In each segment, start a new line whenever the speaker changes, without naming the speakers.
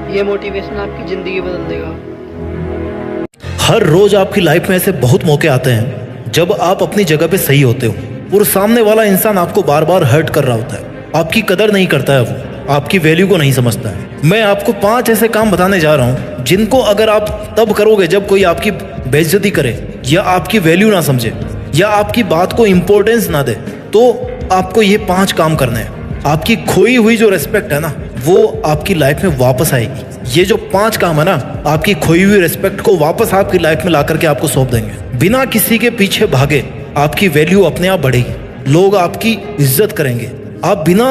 ये मोटिवेशन आपकी ज़िंदगी बदल देगा।
हर रोज आपकी लाइफ में ऐसे बहुत मौके आते हैं जब आप अपनी जगह पे सही होते हो और सामने वाला इंसान आपको बार बार हर्ट कर रहा होता है, आपकी कदर नहीं करता है, वो आपकी वैल्यू को नहीं समझता है। मैं आपको 5 ऐसे काम बताने जा रहा हूँ जिनको अगर आप तब करोगे जब कोई आपकी बेइज्जती करे या आपकी वैल्यू ना समझे या आपकी बात को इम्पोर्टेंस ना दे, तो आपको ये 5 काम करने हैं। आपकी खोई हुई जो रिस्पेक्ट है ना, वो आपकी लाइफ में वापस आएगी। ये जो 5 काम है ना, आपकी खोई हुई रिस्पेक्ट को वापस आपकी लाइफ में ला करके आपको सौंप देंगे। बिना किसी के पीछे भागे आपकी वैल्यू अपने आप बढ़ेगी, लोग आपकी इज्जत करेंगे। आप बिना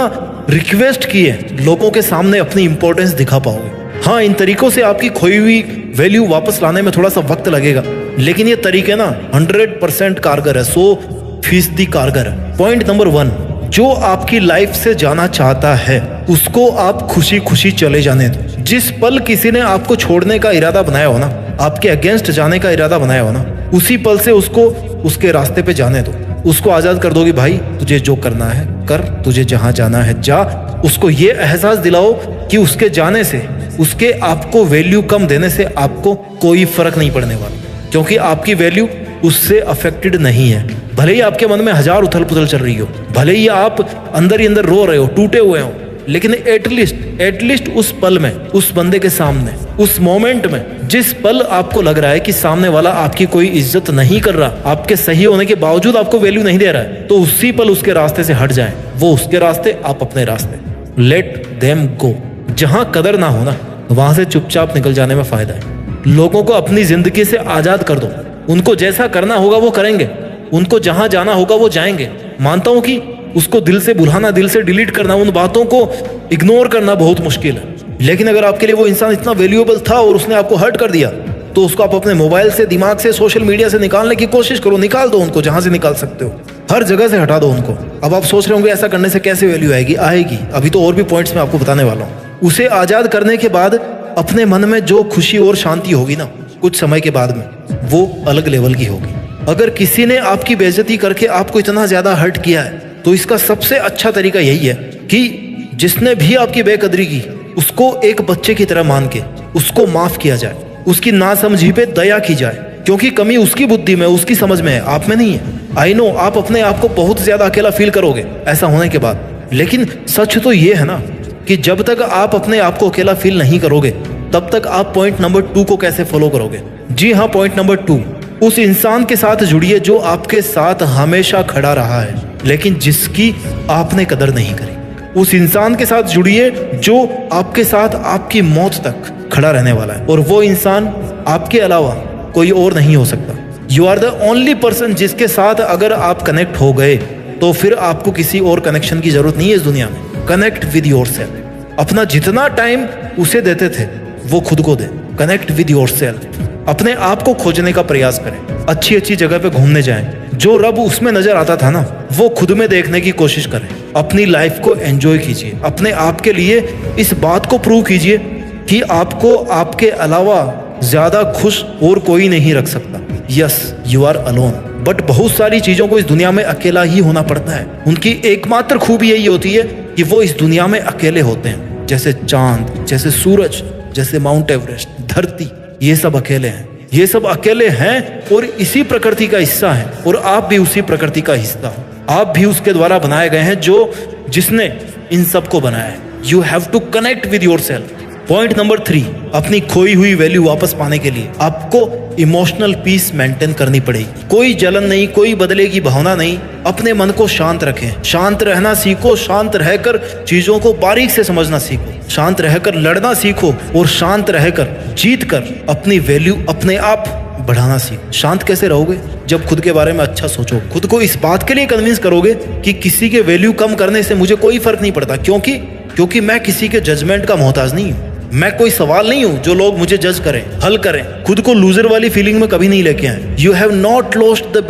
रिक्वेस्ट किए लोगों के सामने अपनी इंपॉर्टेंस दिखा पाओगे। हाँ, इन तरीकों से आपकी खोई हुई वैल्यू वापस लाने में थोड़ा सा वक्त लगेगा, लेकिन ये तरीके ना 100% कारगर है, 100% कारगर है। पॉइंट नंबर 1, जो आपकी लाइफ से जाना चाहता है उसको आप खुशी खुशी चले जाने दो। जिस पल किसी ने आपको छोड़ने का इरादा बनाया हो ना, आपके अगेंस्ट जाने का इरादा बनाया हो ना, उसी पल से उसको उसके रास्ते पे जाने दो। उसको आजाद कर दो कि भाई तुझे जो करना है कर, तुझे जहां जाना है जा। उसको ये एहसास दिलाओ कि उसके जाने से, उसके आपको वैल्यू कम देने से आपको कोई फर्क नहीं पड़ने वाला, क्योंकि आपकी वैल्यू उससे अफेक्टेड नहीं है। भले ही आपके मन में 1000 उथल पुथल चल रही हो, भले ही आप अंदर ही अंदर रो रहे हो, टूटे हुए हो, लेकिन एटलीस्ट उस पल में, उस बंदे के सामने, उस मोमेंट में, जिस पल आपको लग रहा है कि सामने वाला आपकी कोई इज्जत नहीं कर रहा, आपके सही होने के बावजूद आपको वैल्यू नहीं दे रहा है, तो उसी पल उसके रास्ते से हट जाएं। वो उसके रास्ते, आप अपने रास्ते। Let them go. जहां कदर ना हो ना, वहां से चुपचाप निकल जाने में फायदा है। लोगों को अपनी जिंदगी से आजाद कर दो। उनको जैसा करना होगा वो करेंगे, उनको जहां जाना होगा वो जाएंगे। मानता हूं कि उसको दिल से भुलाना, दिल से डिलीट करना, उन बातों को इग्नोर करना बहुत मुश्किल है, लेकिन अगर आपके लिए वो इंसान इतना वैल्यूएबल था और उसने आपको हर्ट कर दिया, तो उसको आप अपने मोबाइल से, दिमाग से, सोशल मीडिया से निकालने की कोशिश करो। निकाल दो उनको, जहां से निकाल सकते हो, हर जगह से हटा दो उनको। अब आप सोच रहे होंगे ऐसा करने से कैसे वैल्यू आएगी? आएगी। अभी तो और भी पॉइंट्स मैं आपको बताने वाला हूँ। उसे आजाद करने के बाद अपने मन में जो खुशी और शांति होगी ना, कुछ समय के बाद में, वो अलग लेवल की होगी। अगर किसी ने आपकी बेइज्जती करके आपको इतना ज्यादा हर्ट किया है, तो इसका सबसे अच्छा तरीका यही है कि जिसने भी आपकी बेकदरी की, उसको एक बच्चे की तरह मान के उसको माफ किया जाए, उसकी नासमझी पे दया की जाए, क्योंकि कमी उसकी बुद्धि में, उसकी समझ में है, आप में नहीं है। आई नो आप अपने आप को बहुत ज्यादा अकेला फील करोगे ऐसा होने के बाद, लेकिन सच तो ये है ना कि जब तक आप अपने आप को अकेला फील नहीं करोगे, तब तक आप पॉइंट नंबर 2 को कैसे फॉलो करोगे? जी हाँ, पॉइंट नंबर 2, उस इंसान के साथ जुड़िए जो आपके साथ हमेशा खड़ा रहा है, लेकिन जिसकी आपने कदर नहीं करी। उस इंसान के साथ जुड़िए जो आपके साथ आपकी मौत तक खड़ा रहने वाला है, और वो इंसान आपके अलावा कोई और नहीं हो सकता। You are the only person जिसके साथ अगर आप कनेक्ट हो गए, तो फिर आपको किसी और कनेक्शन की जरूरत नहीं है इस दुनिया में। Connect with yourself. अपना जितना टाइम उसे देते थे वो खुद को दे। Connect with yourself. अपने आप को खोजने का प्रयास करें, अच्छी अच्छी जगह पे घूमने जाएं, जो रब उसमें नजर आता था ना, वो खुद में देखने की कोशिश करें। अपनी लाइफ को एंजॉय कीजिए, अपने आप के लिए इस बात को प्रूव कीजिए कि आपको आपके अलावा ज्यादा खुश और कोई नहीं रख सकता। Yes, you are alone, but बहुत सारी चीजों को इस दुनिया में अकेला ही होना पड़ता है। उनकी एकमात्र खूबी यही होती है कि वो इस दुनिया में अकेले होते हैं, जैसे चांद, जैसे सूरज, जैसे माउंट एवरेस्ट, धरती, ये सब अकेले हैं। ये सब अकेले हैं और इसी प्रकृति का हिस्सा है, और आप भी उसी प्रकृति का हिस्सा हो। आप भी उसके द्वारा बनाए गए हैं जिसने इन सब को बनाया है। You have to connect with yourself. Point number 3, अपनी खोई हुई वैल्यू वापस पाने के लिए आपको इमोशनल पीस मेंटेन करनी पड़ेगी। कोई जलन नहीं, कोई बदले की भावना नहीं। अपने मन को शांत रखें, शांत रहना सीखो, शांत रहकर चीजों को बारीक से समझना सीखो, शांत रहकर लड़ना सीखो, और शांत रहकर जीत कर अपनी वैल्यू अपने आप बढ़ाना सीखो। शांत कैसे रहोगे? जब खुद के बारे में अच्छा सोचो, खुद को इस बात के लिए कन्विंस करोगे कि किसी के वैल्यू कम करने से मुझे कोई फर्क नहीं पड़ता, क्योंकि मैं किसी के जजमेंट का मोहताज नहीं हूँ। मैं कोई सवाल नहीं हूं जो लोग मुझे जज करें, हल करें। खुद को लूजर वाली फीलिंग में कभी नहीं लेके आए। You have not lost the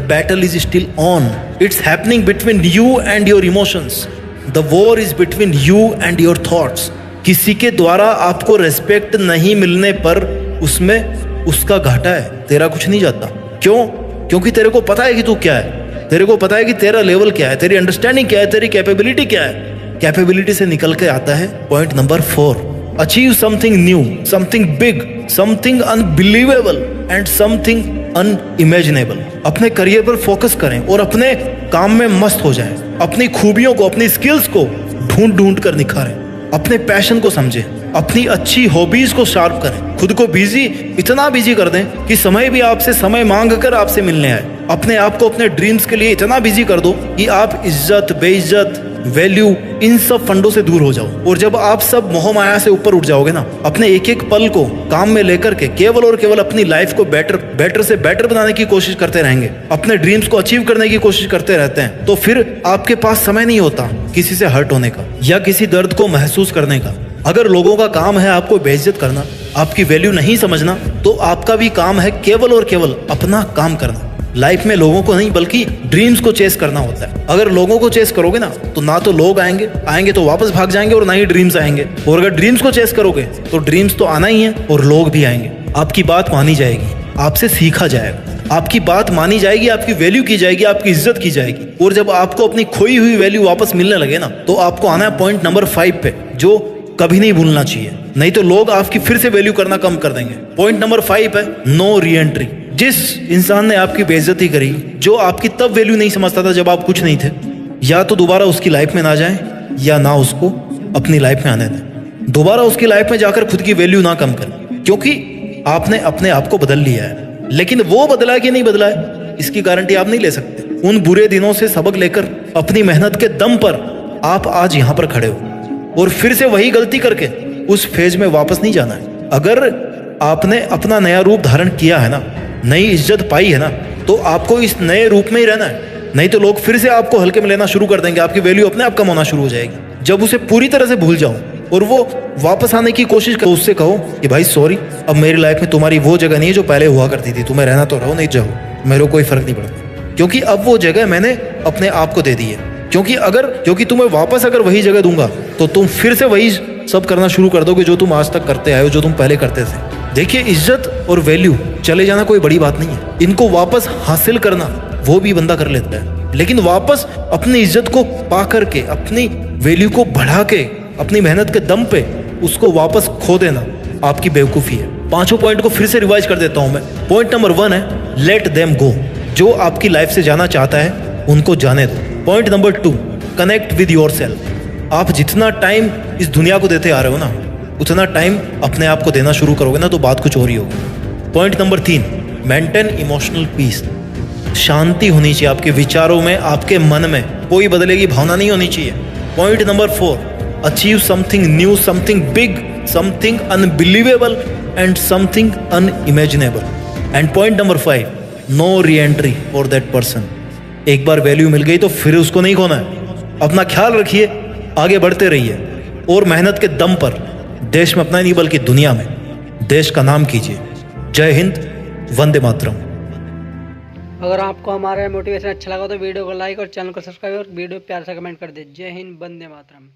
battle is still on. It's happening between you and your emotions. The war is between you and your thoughts. किसी के द्वारा आपको रेस्पेक्ट नहीं मिलने पर उसमें उसका घाटा है, तेरा कुछ नहीं जाता। क्यों? क्योंकि तेरे को पता है कि तू क्या है, तेरे को पता है कि तेरा लेवल क्या है, तेरी अंडरस्टैंडिंग क्या है, तेरी कैपेबिलिटी क्या है। कैपेबिलिटी से निकल के आता है point number 4, achieve something new, something big, something unbelievable and something unimaginable. अपने करियर पर फोकस करें और अपने काम में मस्त हो जाएं। अपनी खूबियों को, अपनी स्किल्स को ढूंढ ढूंढ कर निखारें। अपने पैशन को समझें, अपनी अच्छी हॉबीज को शार्प करें। खुद को बिजी, इतना बिजी कर दें कि समय भी आपसे समय मांग कर आपसे मिलने आए। अपने आप को अपने ड्रीम्स के लिए इतना बिजी कर दो कि आप इज्जत, बेइज्जत, वैल्यू, इन सब फंडों से दूर हो जाओ। और जब आप सब मोह माया से ऊपर उठ जाओगे ना, अपने एक एक पल को काम में लेकर के केवल और केवल अपनी लाइफ को बेटर से बेटर बनाने की कोशिश करते रहेंगे, अपने ड्रीम्स को अचीव करने की कोशिश करते रहते हैं, तो फिर आपके पास समय नहीं होता किसी से हर्ट होने का या किसी दर्द को महसूस करने का। अगर लोगों का काम है आपको बेइज्जत करना, आपकी वैल्यू नहीं समझना, तो आपका भी काम है केवल और केवल अपना काम करना। लाइफ में लोगों को नहीं बल्कि ड्रीम्स को चेस करना होता है। अगर लोगों को चेस करोगे ना तो लोग आएंगे तो वापस भाग जाएंगे, और ना ही ड्रीम्स आएंगे। और अगर ड्रीम्स को चेस करोगे तो ड्रीम्स तो आना ही है और लोग भी आएंगे। आपकी बात मानी जाएगी, आपसे सीखा जाएगा, आपकी बात मानी जाएगी, आपकी वैल्यू की जाएगी, आपकी इज्जत की जाएगी। और जब आपको अपनी खोई हुई वैल्यू वापस मिलने लगे ना, तो आपको आना है पॉइंट नंबर 5 पे, जो कभी नहीं भूलना चाहिए, नहीं तो लोग आपकी फिर से वैल्यू करना कम कर देंगे। पॉइंट नंबर 5 है नो री एंट्री। जिस इंसान ने आपकी बेइज्जती करी, जो आपकी तब वैल्यू नहीं समझता था जब आप कुछ नहीं थे, या तो दोबारा उसकी लाइफ में ना जाए या ना उसको अपनी लाइफ में आने दें। दोबारा उसकी लाइफ में जाकर खुद की वैल्यू ना कम करें, क्योंकि आपने अपने आप को बदल लिया है। लेकिन वो बदला है कि नहीं बदला है, इसकी गारंटी आप नहीं ले सकते। उन बुरे दिनों से सबक लेकर अपनी मेहनत के दम पर आप आज यहाँ पर खड़े हो, और फिर से वही गलती करके उस फेज में वापस नहीं जाना है। अगर आपने अपना नया रूप धारण किया है ना, नई इज्जत पाई है ना, तो आपको इस नए रूप में ही रहना है। नहीं तो लोग फिर से आपको हल्के में लेना शुरू कर देंगे, आपकी वैल्यू अपने आप कम होना शुरू हो जाएगी। जब उसे पूरी तरह से भूल जाओ और वो वापस आने की कोशिश करो, उससे कहो कि भाई सॉरी, अब मेरी लाइफ में तुम्हारी वो जगह नहीं है जो पहले हुआ करती थी। तुम्हें रहना तो रहो, नहीं जाओ, मेरे को कोई फर्क नहीं पड़ता, क्योंकि अब वो जगह मैंने अपने आप को दे दी है। क्योंकि तुम्हें वापस अगर वही जगह दूंगा तो तुम फिर से वही सब करना शुरू कर दोगे जो तुम आज तक करते आए हो, जो तुम पहले करते थे। देखिए, इज्जत और वैल्यू चले जाना कोई बड़ी बात नहीं है। इनको वापस हासिल करना वो भी बंदा कर लेता है, लेकिन वापस अपनी इज्जत को पा करके, अपनी वैल्यू को बढ़ा के, अपनी मेहनत के दम पे उसको वापस खो देना आपकी बेवकूफ़ी है। 5 पॉइंट को फिर से रिवाइज कर देता हूं मैं। पॉइंट नंबर 1 है लेट देम गो। जो आपकी लाइफ से जाना चाहता है उनको जाने दो। Point number 2, connect with your self. आप जितना टाइम इस दुनिया को देते आ रहे हो ना, उतना टाइम अपने आप को देना शुरू करोगे ना, तो बात कुछ और ही होगी। Point number 3, maintain emotional peace. शांति होनी चाहिए आपके विचारों में, आपके मन में कोई बदले की भावना नहीं होनी चाहिए। Point number 4, achieve something new, something big, something unbelievable and something unimaginable. And point number 5, no reentry for that person. एक बार वैल्यू मिल गई तो फिर उसको नहीं खोना है। अपना ख्याल रखिए, आगे बढ़ते रहिए, और मेहनत के दम पर देश में अपना ही नहीं बल्कि दुनिया में देश का नाम कीजिए। जय हिंद, वंदे मातरम।
अगर आपको हमारा मोटिवेशन अच्छा लगा तो वीडियो को लाइक और चैनल को सब्सक्राइब और वीडियो प्यार से कमेंट कर दे। जय हिंद, वंदे मातरम।